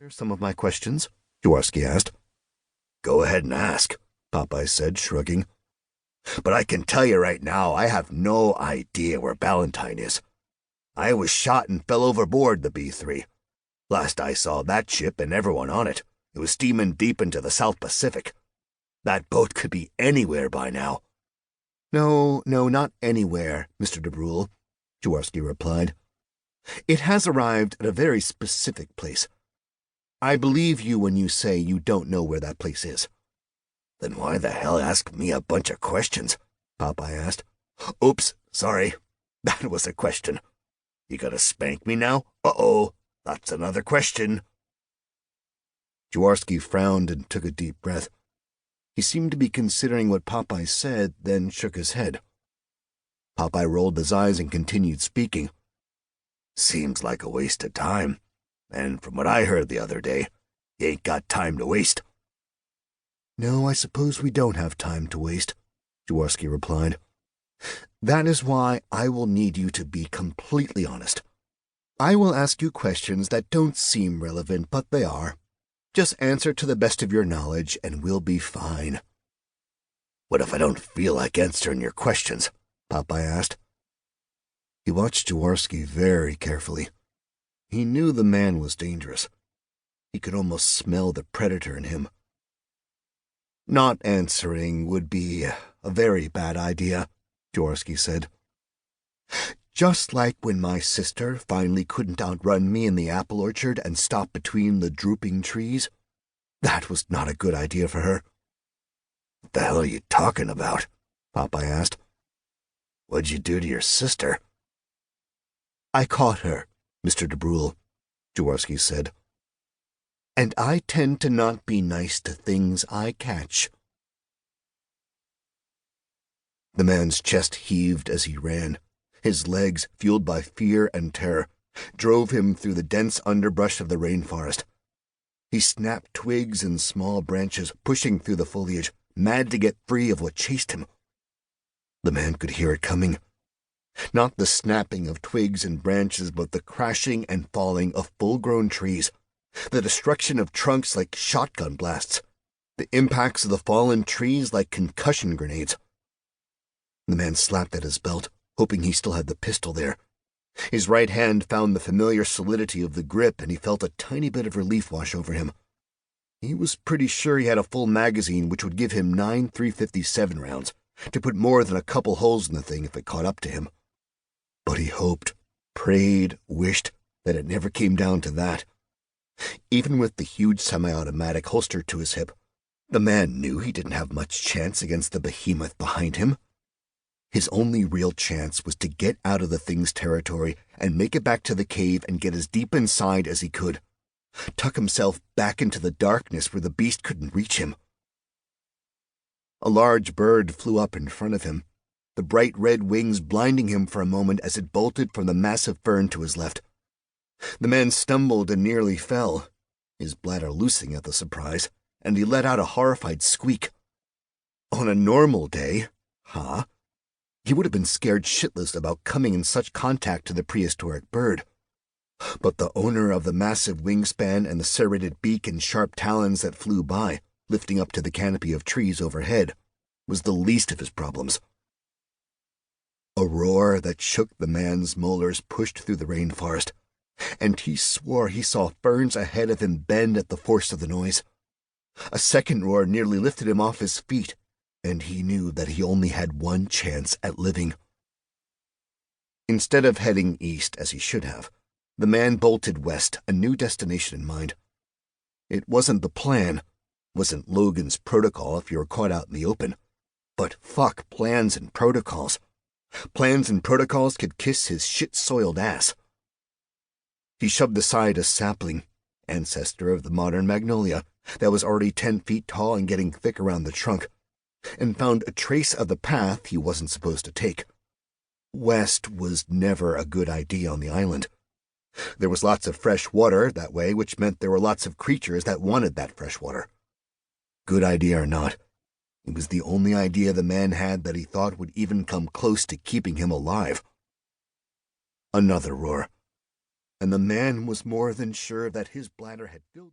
answer some of my questions? Jaworski asked. Go ahead and ask, Popeye said, shrugging. But I can tell you right now, I have no idea where Ballantine is. I was shot and fell overboard the B-3. Last I saw that ship and everyone on it, it was steaming deep into the South Pacific. That boat could be anywhere by now. No, not anywhere, Mr. de Brule, Jaworski replied. It has arrived at a very specific place. I believe you when you say you don't know where that place is. Then why the hell ask me a bunch of questions? Popeye asked. Oops, sorry. That was a question. You gonna spank me now? Uh-oh, that's another question. Jaworski frowned and took a deep breath. He seemed to be considering what Popeye said, then shook his head. Popeye rolled his eyes and continued speaking. Seems like a waste of time. And from what I heard the other day, you ain't got time to waste. No, I suppose we don't have time to waste, Jaworski replied. That is why I will need you to be completely honest. I will ask you questions that don't seem relevant, but they are. Just answer to the best of your knowledge, and we'll be fine. What if I don't feel like answering your questions? Popeye asked. He watched Jaworski very carefully. He knew the man was dangerous. He could almost smell the predator in him. Not answering would be a very bad idea, Jaworski said. Just like when my sister finally couldn't outrun me in the apple orchard and stop between the drooping trees. That was not a good idea for her. What the hell are you talking about? Popeye asked. What'd you do to your sister? I caught her, Mr. de Brule, Jaworski said. And I tend to not be nice to things I catch. The man's chest heaved as he ran. His legs, fueled by fear and terror, drove him through the dense underbrush of the rainforest. He snapped twigs and small branches, pushing through the foliage, mad to get free of what chased him. The man could hear it coming. Not the snapping of twigs and branches, but the crashing and falling of full-grown trees, the destruction of trunks like shotgun blasts, the impacts of the fallen trees like concussion grenades. The man slapped at his belt, hoping he still had the pistol there. His right hand found the familiar solidity of the grip, and he felt a tiny bit of relief wash over him. He was pretty sure he had a full magazine, which would give him 9 .357 rounds, to put more than a couple holes in the thing if it caught up to him. But he hoped, prayed, wished that it never came down to that. Even with the huge semi-automatic holstered to his hip, the man knew he didn't have much chance against the behemoth behind him. His only real chance was to get out of the thing's territory and make it back to the cave and get as deep inside as he could. Tuck himself back into the darkness where the beast couldn't reach him. A large bird flew up in front of him, the bright red wings blinding him for a moment as it bolted from the massive fern to his left. The man stumbled and nearly fell, his bladder loosing at the surprise, and he let out a horrified squeak. On a normal day, he would have been scared shitless about coming in such contact to the prehistoric bird. But the owner of the massive wingspan and the serrated beak and sharp talons that flew by, lifting up to the canopy of trees overhead, was the least of his problems. A roar that shook the man's molars pushed through the rainforest, and he swore he saw ferns ahead of him bend at the force of the noise. A second roar nearly lifted him off his feet, and he knew that he only had one chance at living. Instead of heading east as he should have, the man bolted west, a new destination in mind. It wasn't the plan, wasn't Logan's protocol if you were caught out in the open, but fuck plans and protocols. Plans and protocols could kiss his shit-soiled ass. He shoved aside a sapling, ancestor of the modern magnolia, that was already 10 feet tall and getting thick around the trunk, and found a trace of the path he wasn't supposed to take. West was never a good idea on the island. There was lots of fresh water that way, which meant there were lots of creatures that wanted that fresh water. Good idea or not, it was the only idea the man had that he thought would even come close to keeping him alive. Another roar, and the man was more than sure that his bladder had filled.